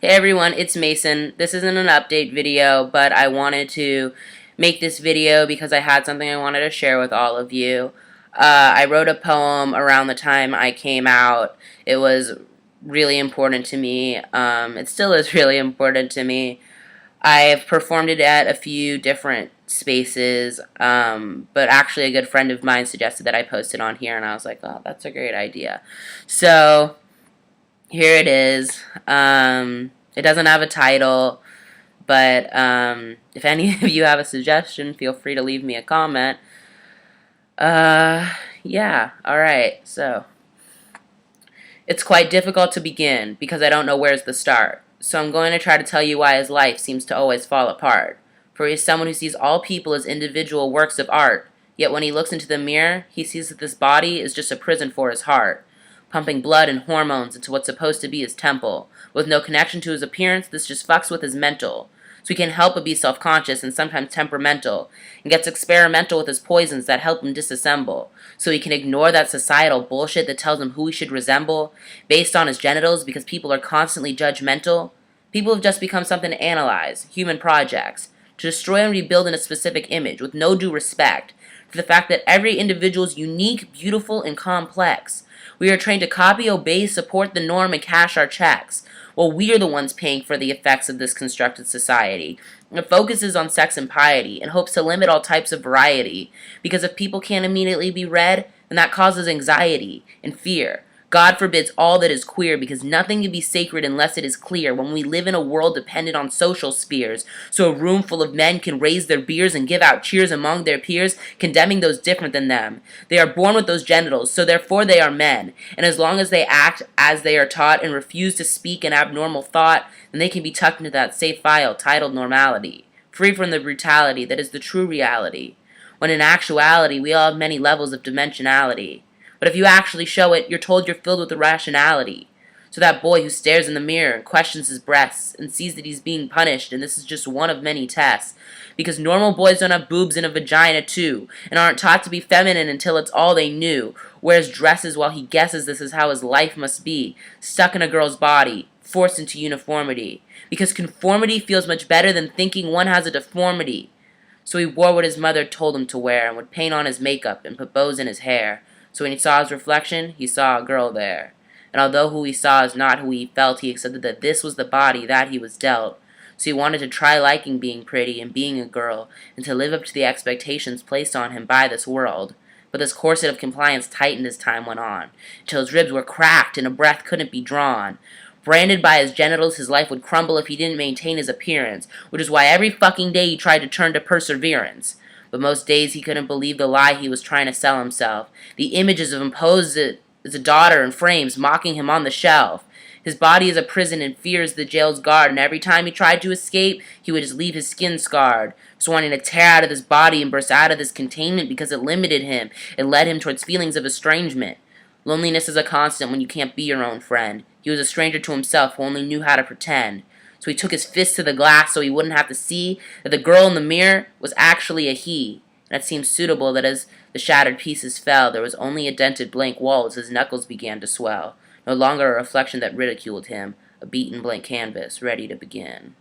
Hey everyone, it's Mason. This isn't an update video, but I wanted to make this video because I had something I wanted to share with all of you. I wrote a poem around the time I came out. It was really important to me. It still is really important to me. I've performed it at a few different spaces, but actually a good friend of mine suggested that I post it on here, and I was like, oh, that's a great idea. So, here it is. It doesn't have a title, but if any of you have a suggestion, feel free to leave me a comment. Yeah, alright, so. It's quite difficult to begin, because I don't know where's the start. So I'm going to try to tell you why his life seems to always fall apart. For he is someone who sees all people as individual works of art, yet when he looks into the mirror, he sees that this body is just a prison for his heart, pumping blood and hormones into what's supposed to be his temple. With no connection to his appearance, this just fucks with his mental. So he can't help but be self-conscious and sometimes temperamental, and gets experimental with his poisons that help him disassemble. So he can ignore that societal bullshit that tells him who he should resemble, based on his genitals because people are constantly judgmental. People have just become something to analyze, human projects, to destroy and rebuild in a specific image, with no due respect for the fact that every individual is unique, beautiful, and complex. We are trained to copy, obey, support the norm, and cash our checks. Well, we are the ones paying for the effects of this constructed society. It focuses on sex and piety and hopes to limit all types of variety, because if people can't immediately be read, then that causes anxiety and fear. God forbids all that is queer, because nothing can be sacred unless it is clear when we live in a world dependent on social spheres, so a room full of men can raise their beers and give out cheers among their peers, condemning those different than them. They are born with those genitals, so therefore they are men, and as long as they act as they are taught and refuse to speak an abnormal thought, then they can be tucked into that safe file titled normality, free from the brutality that is the true reality, when in actuality we all have many levels of dimensionality. But if you actually show it, you're told you're filled with irrationality. So that boy who stares in the mirror and questions his breasts and sees that he's being punished, and this is just one of many tests, because normal boys don't have boobs and a vagina too, and aren't taught to be feminine until it's all they knew, wears dresses while he guesses this is how his life must be, stuck in a girl's body, forced into uniformity, because conformity feels much better than thinking one has a deformity. So he wore what his mother told him to wear, and would paint on his makeup and put bows in his hair. So when he saw his reflection, he saw a girl there. And although who he saw is not who he felt, he accepted that this was the body that he was dealt. So he wanted to try liking being pretty and being a girl, and to live up to the expectations placed on him by this world. But this corset of compliance tightened as time went on, until his ribs were cracked and a breath couldn't be drawn. Branded by his genitals, his life would crumble if he didn't maintain his appearance, which is why every fucking day he tried to turn to perseverance. But most days he couldn't believe the lie he was trying to sell himself. The images of him posed as a daughter in frames, mocking him on the shelf. His body is a prison and fear is the jail's guard, and every time he tried to escape, he would just leave his skin scarred, just wanting to tear out of his body and burst out of this containment because it limited him and led him towards feelings of estrangement. Loneliness is a constant when you can't be your own friend. He was a stranger to himself who only knew how to pretend. So he took his fist to the glass so he wouldn't have to see that the girl in the mirror was actually a he. And it seemed suitable that as the shattered pieces fell, there was only a dented blank wall as his knuckles began to swell. No longer a reflection that ridiculed him, a beaten blank canvas, ready to begin.